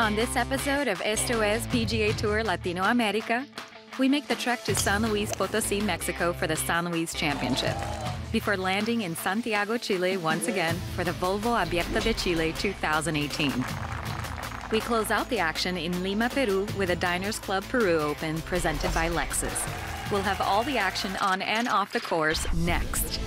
On this episode of Esto es PGA Tour Latinoamérica, we make the trek to San Luis Potosí, Mexico for the San Luis Championship, before landing in Santiago, Chile once again for the Volvo Abierto de Chile 2018. We close out the action in Lima, Peru with the Diners Club Peru Open presented by Lexus. We'll have all the action on and off the course next.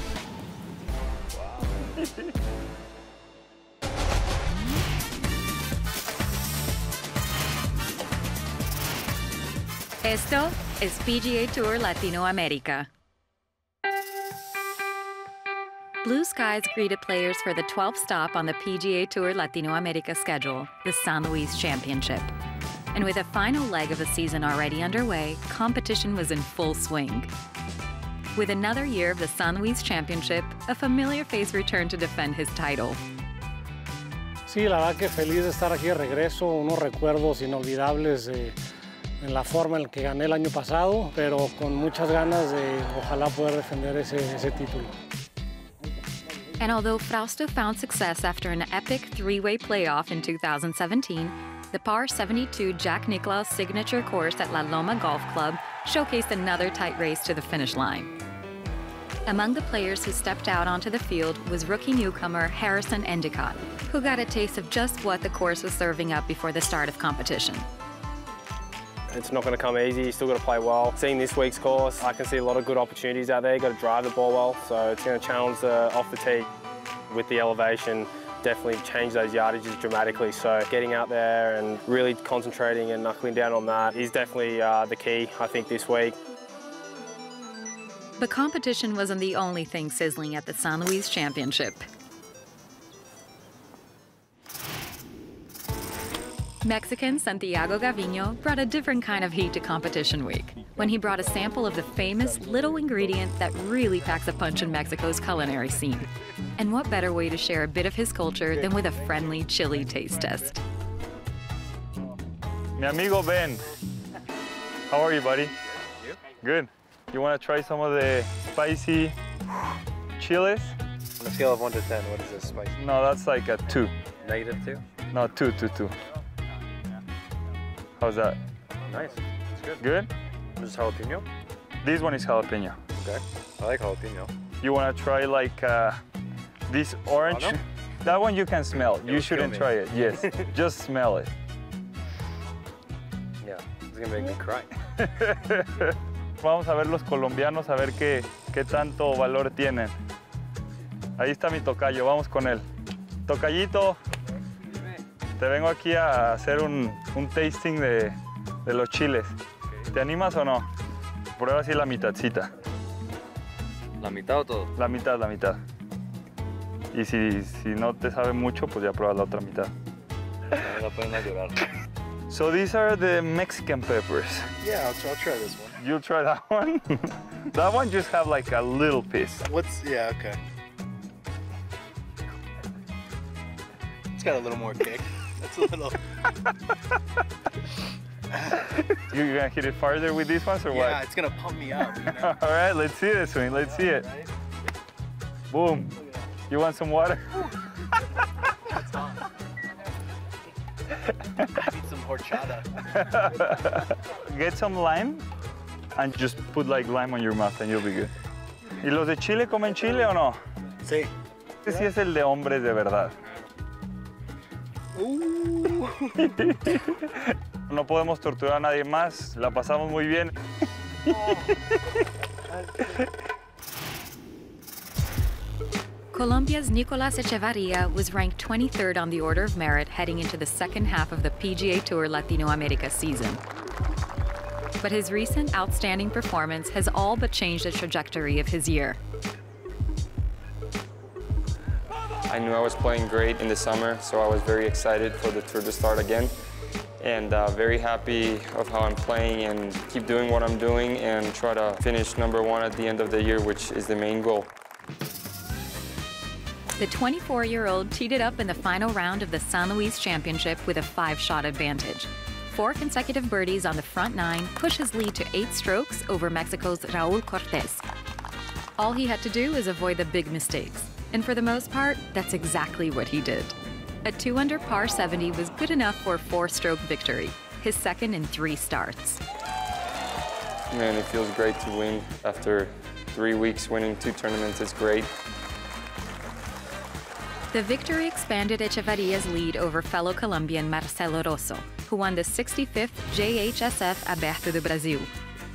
Esto es PGA Tour Latinoamérica. Blue skies greeted players for the 12th stop on the PGA Tour Latinoamérica schedule, the San Luis Championship. And with a final leg of the season already underway, competition was in full swing. With another year of the San Luis Championship, a familiar face returned to defend his title. Sí, la verdad que feliz de estar aquí de regreso, unos recuerdos inolvidables en la forma en la que gané el año pasado, pero con muchas ganas de ojalá poder defender ese título. And although Frausto found success after an epic three-way playoff in 2017, the par 72 Jack Nicklaus signature course at La Loma Golf Club showcased another tight race to the finish line. Among the players who stepped out onto the field was rookie newcomer Harison Endycott, who got a taste of just what the course was serving up before the start of competition. It's not going to come easy, you still got to play well. Seeing this week's course, I can see a lot of good opportunities out there. You've got to drive the ball well, so it's going to challenge off the tee. With the elevation, definitely change those yardages dramatically. So getting out there and really concentrating and knuckling down on that is definitely the key, I think, this week. But competition wasn't the only thing sizzling at the San Luis Championship. Mexican Santiago Gaviño brought a different kind of heat to competition week when he brought a sample of the famous little ingredient that really packs a punch in Mexico's culinary scene. And what better way to share a bit of his culture than with a friendly chili taste test? Mi amigo Ben, how are you, buddy? You? Good. You want to try some of the spicy chiles? On a scale of 1 to 10, what is this spicy? No, that's like a 2. -2? No, 2. How's that? Nice. It's good. Good? This is jalapeno? This one is jalapeno. Okay. I like jalapeno. You want to try like this orange? Oh, no? That one you can smell. You shouldn't try it. Yes. Just smell it. Yeah, it's going to make me cry. Vamos a ver los colombianos, a ver qué tanto valor tienen. Ahí está mi tocayo, vamos con él. Tocayito, te vengo aquí a hacer un tasting de los chiles. ¿Te animas o no? Prueba así la mitadcita. ¿La mitad o todo? La mitad. Y si no te sabe mucho, pues ya pruebas la otra mitad. Me la pueden llorar. So these are the Mexican peppers. Yeah, I'll try this one. You'll try that one? That one just have like a little piece. Yeah, okay. It's got a little more kick. That's a little... You're gonna hit it farther with these ones or what? Yeah, it's gonna pump me up. You know? All right, let's see this one. Let's see it. Boom. You want some water? It's hot. I need some horchata. Get some lime and just put like lime on your mouth and you'll be good. ¿Y los de Chile comen chile o no? Sí. Este sí es el de hombres de verdad. No podemos torturar a nadie más, la pasamos muy bien. Colombia's Nicolás Echevarría was ranked 23rd on the order of merit heading into the second half of the PGA Tour Latinoamérica season. But his recent outstanding performance has all but changed the trajectory of his year. I knew I was playing great in the summer, so I was very excited for the tour to start again. And very happy of how I'm playing and keep doing what I'm doing and try to finish #1 at the end of the year, which is the main goal. The 24-year-old teed it up in the final round of the San Luis Championship with a 5-shot advantage. 4 consecutive birdies on the front 9 push his lead to 8 strokes over Mexico's Raúl Cortés. All he had to do is avoid the big mistakes. And for the most part, that's exactly what he did. A 2-under par 70 was good enough for a 4-stroke victory, his second in 3 starts. Man, it feels great to win. After 3 weeks winning 2 tournaments, it's great. The victory expanded Echevaria's lead over fellow Colombian Marcelo Rosso, who won the 65th JHSF Aberto do Brasil.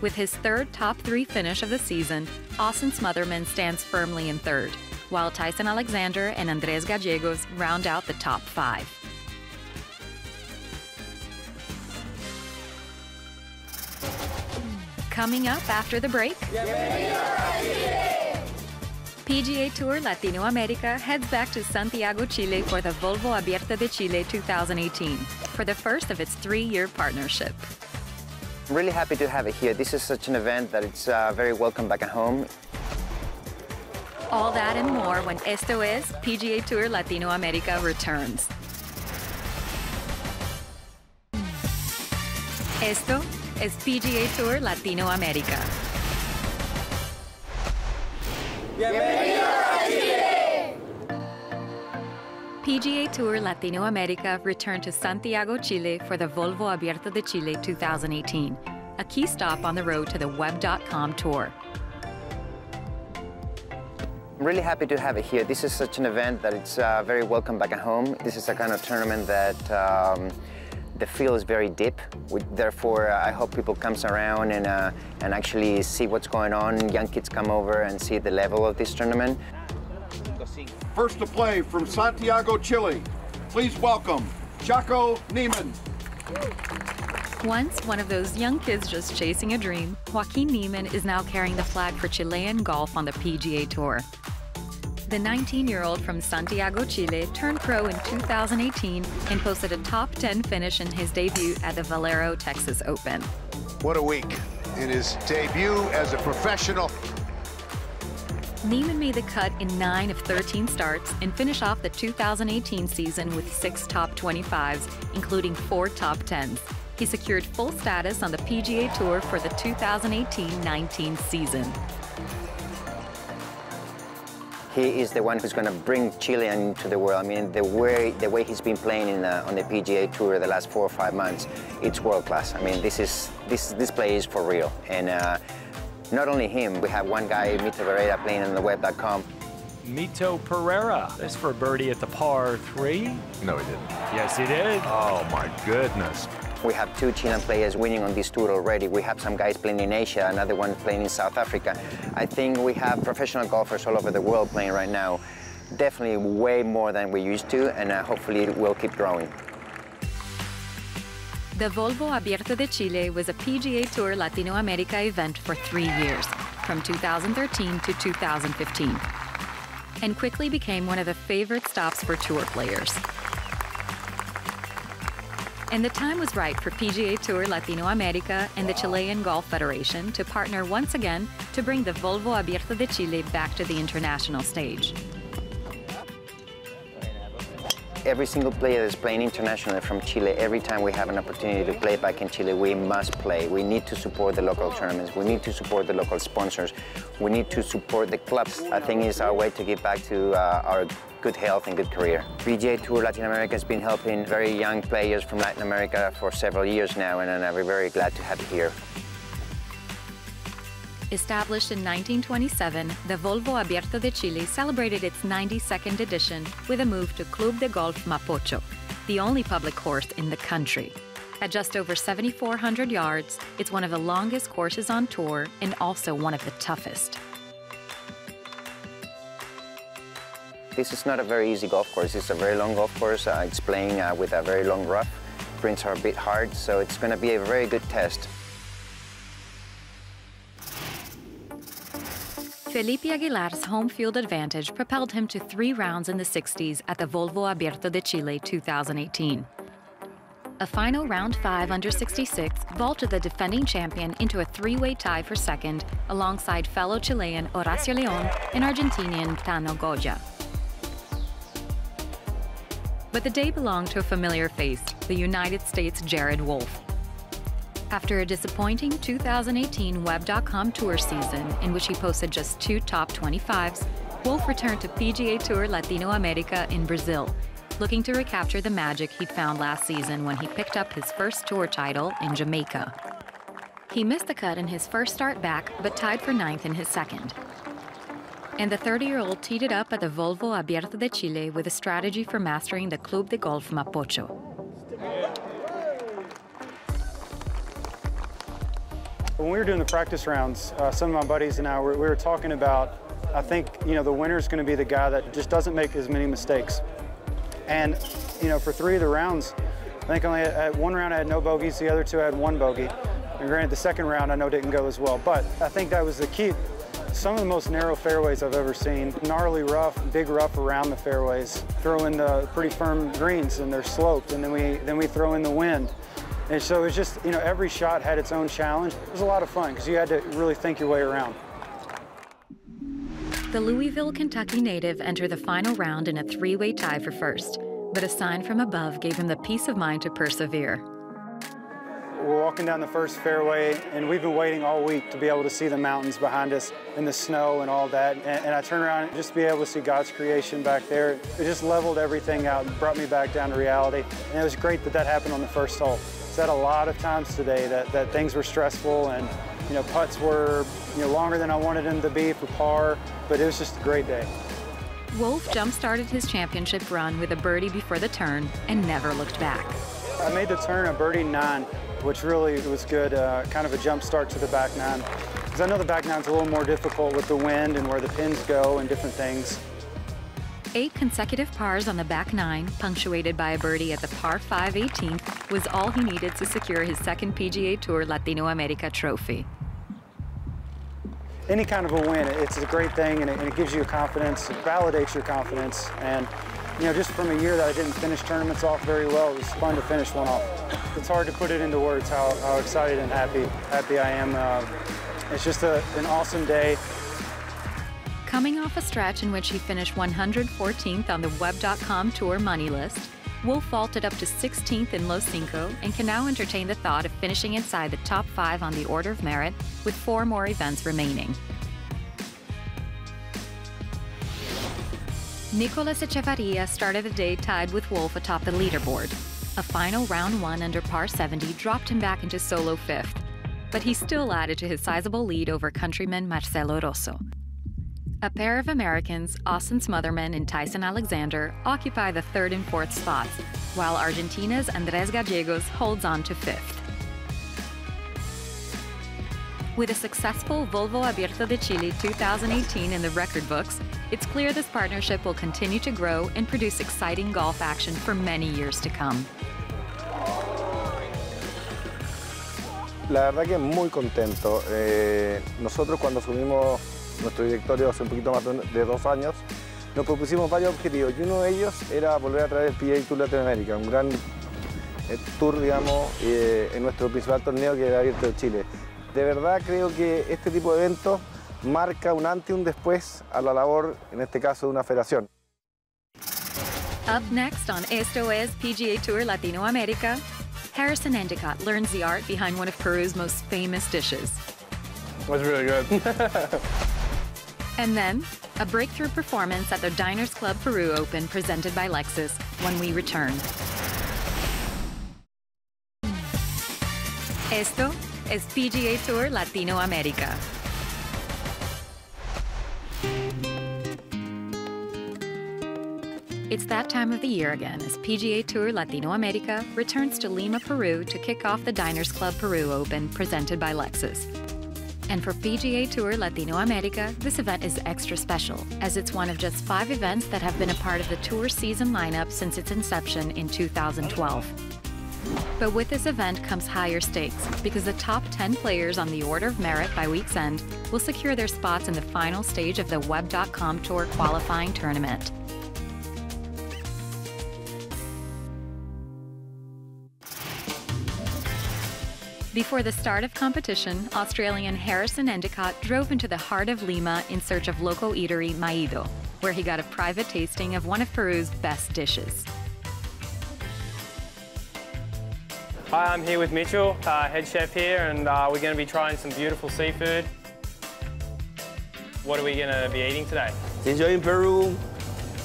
With his 3rd top 3 finish of the season, Austin Smotherman stands firmly in 3rd, while Tyson Alexander and Andres Gallegos round out the top 5. Coming up after the break, PGA Tour Latinoamérica heads back to Santiago, Chile for the Volvo Abierto de Chile 2018, for the first of its 3-year partnership. I'm really happy to have it here. This is such an event that it's very welcome back at home. All that and more when Esto es PGA Tour Latinoamérica returns. Esto es PGA Tour Latinoamérica. PGA Tour Latinoamérica returned to Santiago, Chile for the Volvo Abierto de Chile 2018, a key stop on the road to the Web.com Tour. I'm really happy to have it here. This is such an event that it's very welcome back at home. This is a kind of tournament that the field is very deep. Therefore, I hope people come around and actually see what's going on. Young kids come over and see the level of this tournament. First to play from Santiago, Chile. Please welcome Chaco Neiman. Once one of those young kids just chasing a dream, Joaquin Neiman is now carrying the flag for Chilean golf on the PGA Tour. The 19-year-old from Santiago, Chile turned pro in 2018 and posted a top 10 finish in his debut at the Valero Texas Open. What a week. In his debut as a professional. Neiman made the cut in 9 of 13 starts and finished off the 2018 season with 6 top 25s, including 4 top 10s. He secured full status on the PGA Tour for the 2018-19 season. He is the one who's going to bring Chile into the world. I mean, the way he's been playing on the PGA Tour the last 4 or 5 months, it's world class. I mean, this play is for real. And not only him, we have one guy, Mito Pereira, playing on the web.com. Mito Pereira. This for a birdie at the par 3. No, he didn't. Yes, he did. Oh, my goodness. We have 2 Chilean players winning on this tour already. We have some guys playing in Asia, another one playing in South Africa. I think we have professional golfers all over the world playing right now. Definitely way more than we used to, and hopefully it will keep growing. The Volvo Abierto de Chile was a PGA Tour Latinoamérica event for 3 years, from 2013 to 2015, and quickly became one of the favorite stops for tour players. And the time was right for PGA Tour Latinoamérica and the Chilean Golf Federation to partner once again to bring the Volvo Abierto de Chile back to the international stage. Every single player that's playing internationally from Chile, every time we have an opportunity to play back in Chile, we must play. We need to support the local tournaments. We need to support the local sponsors. We need to support the clubs. I think it's our way to give back to our good health and good career. PGA Tour Latin America has been helping very young players from Latin America for several years now, and we're very glad to have it here. Established in 1927, the Volvo Abierto de Chile celebrated its 92nd edition with a move to Club de Golf Mapocho, the only public course in the country. At just over 7,400 yards, it's one of the longest courses on tour and also one of the toughest. This is not a very easy golf course. It's a very long golf course. It's playing with a very long rough. Greens are a bit hard, so it's going to be a very good test. Felipe Aguilar's home field advantage propelled him to 3 rounds in the 60s at the Volvo Abierto de Chile 2018. A final round 5 under 66 vaulted the defending champion into a 3-way tie for second alongside fellow Chilean Horacio León and Argentinian Tano Goya. But the day belonged to a familiar face, the United States' Jared Wolff. After a disappointing 2018 Web.com Tour season in which he posted just 2 top 25s, Wolff returned to PGA Tour Latinoamérica in Brazil, looking to recapture the magic he'd found last season when he picked up his first tour title in Jamaica. He missed the cut in his first start back, but tied for 9th in his second. And the 30-year-old teed it up at the Volvo Abierto de Chile with a strategy for mastering the Club de Golf Mapocho. When we were doing the practice rounds, some of my buddies and I, we were talking about, I think, the winner's going to be the guy that just doesn't make as many mistakes. And, for 3 of the rounds, I think only at one round I had no bogeys, the other 2 I had 1 bogey. And granted, the second round I know didn't go as well, but I think that was the key. Some of the most narrow fairways I've ever seen, gnarly rough, big rough around the fairways. Throw in the pretty firm greens and they're sloped, and then we throw in the wind. And so it's just, every shot had its own challenge. It was a lot of fun because you had to really think your way around. The Louisville, Kentucky native entered the final round in a 3-way tie for first, but a sign from above gave him the peace of mind to persevere. We're walking down the first fairway, and we've been waiting all week to be able to see the mountains behind us and the snow and all that. And I turned around and just to be able to see God's creation back there. It just leveled everything out and brought me back down to reality. And it was great that that happened on the first hole. Said a lot of times today that things were stressful and putts were longer than I wanted them to be for par, but it was just a great day. Wolff jump-started his championship run with a birdie before the turn and never looked back. I made the turn a birdie 9, which really was good, kind of a jump start to the back 9. Because I know the back 9's a little more difficult with the wind and where the pins go and different things. 8 consecutive pars on the back 9, punctuated by a birdie at the par 5 18th, was all he needed to secure his second PGA Tour Latinoamérica trophy. Any kind of a win, it's a great thing, and it gives you confidence, it validates your confidence. And just from a year that I didn't finish tournaments off very well, it was fun to finish one off. It's hard to put it into words how excited and happy I am. It's just an awesome day. Coming off a stretch in which he finished 114th on the Web.com Tour money list, Wolff vaulted up to 16th in Los Cinco and can now entertain the thought of finishing inside the top 5 on the order of merit with 4 more events remaining. Nicolas Echevarria started the day tied with Wolff atop the leaderboard. A final round 1 under par 70 dropped him back into solo 5th, but he still added to his sizable lead over countryman Marcelo Rosso. A pair of Americans, Austin Smotherman and Tyson Alexander, occupy the 3rd and 4th spots, while Argentina's Andrés Gallegos holds on to 5th. With a successful Volvo Abierto de Chile 2018 in the record books, it's clear this partnership will continue to grow and produce exciting golf action for many years to come. La verdad que muy contento. Nosotros cuando asumimos nuestro directorio hace un poquito más de 2 años, nos propusimos varios objetivos y uno de ellos era volver a traer el PGA TOUR Latinoamérica, un gran tour, digamos, en nuestro principal torneo que era Abierto de Chile. De verdad creo que este tipo de eventos marca un antes y un después a la labor, en este caso, de una federación. Up next on Esto es PGA Tour Latinoamérica, Harison Endycott learns the art behind one of Peru's most famous dishes. It was really good. And then, a breakthrough performance at the Diners Club Peru Open presented by Lexus when we return. Esto es PGA Tour Latinoamérica. It's that time of the year again as PGA Tour Latinoamérica returns to Lima, Peru to kick off the Diners Club Peru Open presented by Lexus. And for PGA Tour Latinoamérica, this event is extra special, as it's one of just 5 events that have been a part of the tour season lineup since its inception in 2012. But with this event comes higher stakes, because the top 10 players on the order of merit by week's end will secure their spots in the final stage of the Web.com Tour qualifying tournament. Before the start of competition, Australian Harison Endycott drove into the heart of Lima in search of local eatery Maido, where he got a private tasting of one of Peru's best dishes. Hi, I'm here with Mitchell, head chef here, and we're going to be trying some beautiful seafood. What are we going to be eating today? Since you're in Peru,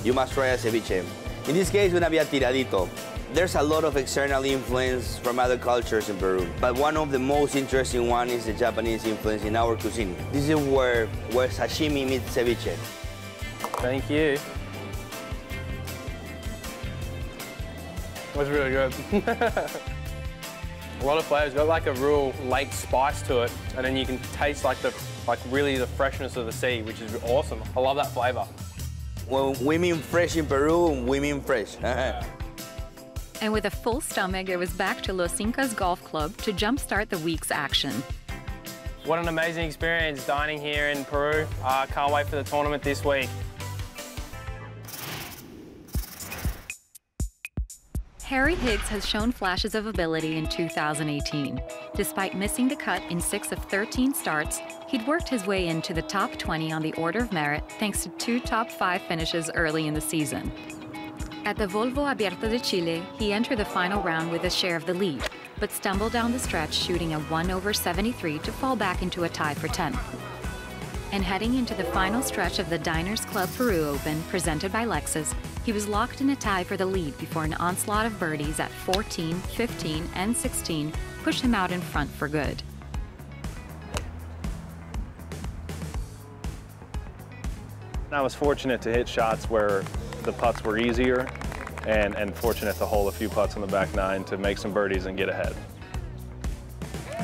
you must try a ceviche. In this case, gonna be a tiradito. There's a lot of external influence from other cultures in Peru, but one of the most interesting one is the Japanese influence in our cuisine. This is where sashimi meets ceviche. Thank you. It was really good. A lot of flavors, got like a real lake spice to it, and then you can taste like really the freshness of the sea, which is awesome. I love that flavor. When we mean fresh in Peru, we mean fresh. And with a full stomach, it was back to Los Incas Golf Club to jumpstart the week's action. What an amazing experience dining here in Peru. I can't wait for the tournament this week. Harry Higgs has shown flashes of ability in 2018. Despite missing the cut in 6 of 13 starts, he'd worked his way into the top 20 on the order of merit thanks to 2 top 5 finishes early in the season. At the Volvo Abierto de Chile, he entered the final round with a share of the lead, but stumbled down the stretch shooting a 1/73 to fall back into a tie for 10th. And heading into the final stretch of the Diners Club Peru Open, presented by Lexus, he was locked in a tie for the lead before an onslaught of birdies at 14, 15, and 16 pushed him out in front for good. I was fortunate to hit shots where the putts were easier and fortunate to hole a few putts on the back nine to make some birdies and get ahead.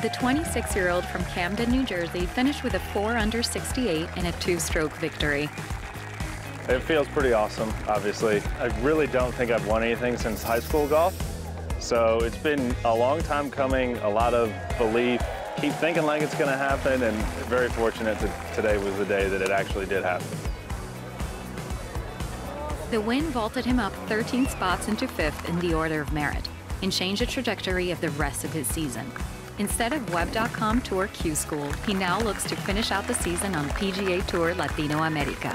The 26-year-old from Camden, New Jersey finished with a 4-under-68 and a 2-stroke victory. It feels pretty awesome, obviously. I really don't think I've won anything since high school golf. So it's been a long time coming, a lot of belief, keep thinking like it's gonna happen, and very fortunate that today was the day that it actually did happen. The win vaulted him up 13 spots into 5th in the order of merit and changed the trajectory of the rest of his season. Instead of Web.com Tour Q School, he now looks to finish out the season on PGA Tour Latinoamérica.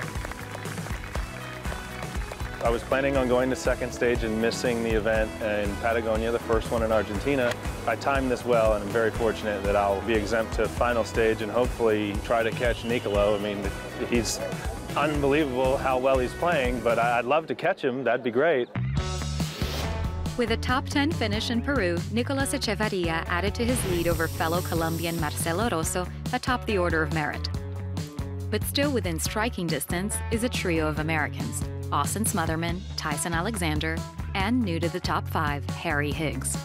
I was planning on going to second stage and missing the event in Patagonia, the first one in Argentina. I timed this well, and I'm very fortunate that I'll be exempt to final stage and hopefully try to catch Nicolo. I mean, he's unbelievable how well he's playing, but I'd love to catch him. That'd be great. With a top 10 finish in Peru, Nicolas Echevarria added to his lead over fellow Colombian Marcelo Rosso atop the order of merit. But still within striking distance is a trio of Americans, Austin Smotherman, Tyson Alexander, and new to the top 5, Harry Higgs.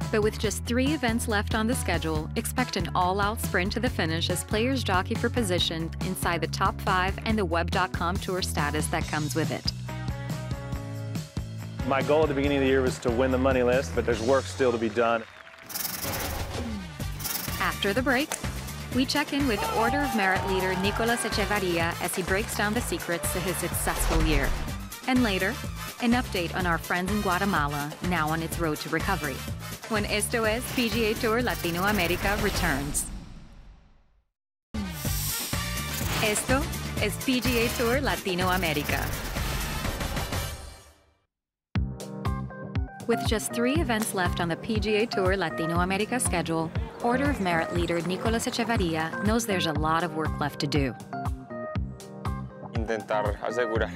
But with just 3 events left on the schedule, expect an all-out sprint to the finish as players jockey for position inside the top 5 and the Web.com Tour status that comes with it. My goal at the beginning of the year was to win the money list, but there's work still to be done. After the break, we check in with Order of Merit leader Nicolas Echevarria as he breaks down the secrets to his successful year. And later, an update on our friends in Guatemala, now on its road to recovery, when Esto es PGA Tour Latinoamérica returns. Esto es PGA Tour Latinoamérica. With just 3 events left on the PGA Tour Latinoamérica schedule, Order of Merit leader Nicolas Echevarria knows there's a lot of work left to do. Intentar asegurar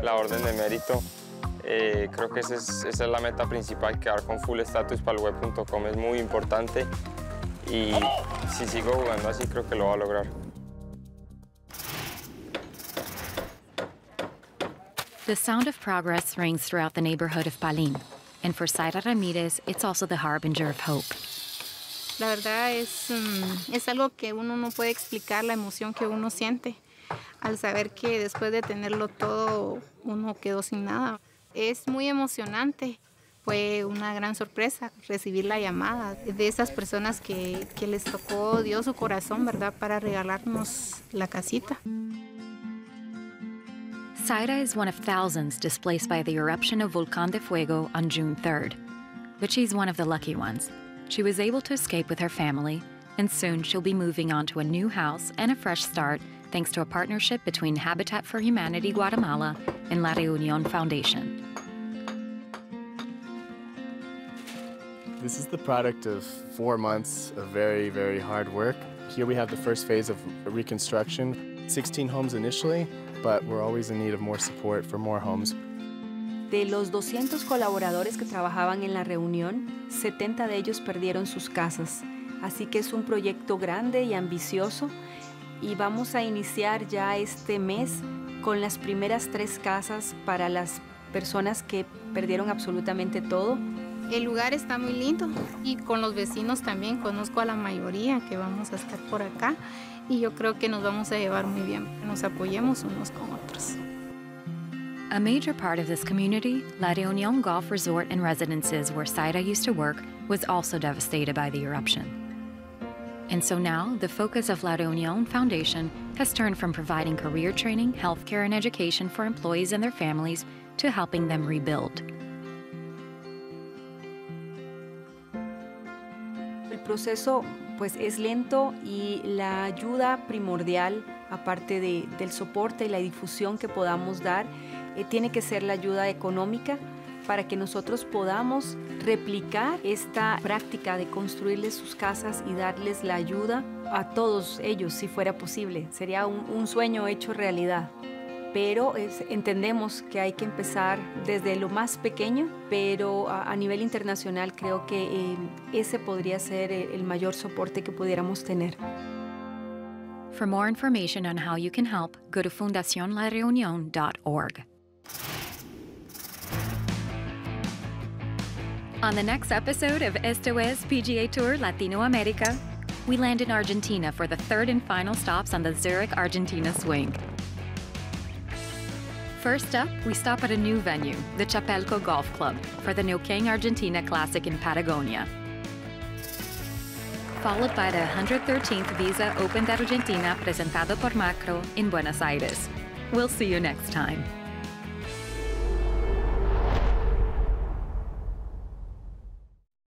la orden de mérito. Creo que esa es la meta principal, quedar con full status para el web.com es muy importante y si sigo jugando así creo que lo va a lograr. The sound of progress rings throughout the neighborhood of Palín, and for Zaira Ramírez, it's also the harbinger of hope. La verdad es algo que uno no puede explicar, la emoción que uno siente al saber que después de tenerlo todo, uno quedó sin nada. Es muy emocionante. Fue una gran sorpresa recibir la llamada de esas personas que les tocó Dios su corazón, ¿verdad?, para regalarnos la casita. Zaira is one of thousands displaced by the eruption of Volcán de Fuego on June 3rd. But she's one of the lucky ones. She was able to escape with her family, and soon she'll be moving on to a new house and a fresh start thanks to a partnership between Habitat for Humanity Guatemala and La Reunión Foundation. This is the product of 4 months of very, very hard work. Here we have the first phase of reconstruction, 16 homes initially, but we're always in need of more support for more homes. De los 200 colaboradores que trabajaban en la reunión, 70 de ellos perdieron sus casas. Así que es un proyecto grande y ambicioso y vamos a iniciar ya este mes con las primeras 3 casas para las personas que perdieron absolutamente todo. El lugar está muy lindo y con los vecinos también, conozco a la mayoría que vamos a estar por acá y yo creo que nos vamos a llevar muy bien, nos apoyemos unos con otros. A major part of this community, La Reunión Golf Resort and Residences, where Saida used to work, was also devastated by the eruption. And so now, the focus of La Reunión Foundation has turned from providing career training, healthcare, and education for employees and their families to helping them rebuild. El proceso pues es lento y la ayuda primordial, aparte del soporte y la difusión que podamos dar, tiene que ser la ayuda económica para que nosotros podamos replicar esta práctica de construirles sus casas y darles la ayuda a todos ellos, si fuera posible. Sería un sueño hecho realidad. Pero entendemos que hay que empezar desde lo más pequeño, pero a nivel internacional creo que ese podría ser el mayor soporte que pudiéramos tener. For more information on how you can help, go to fundacionlareunion.org. On the next episode of Esto es PGA Tour Latinoamérica, we land in Argentina for the 3rd and final stops on the Zurich, Argentina swing. First up, we stop at a new venue, the Chapelco Golf Club, for the Neuquén Argentina Classic in Patagonia. Followed by the 113th Visa Open de Argentina presentado por Macro in Buenos Aires. We'll see you next time.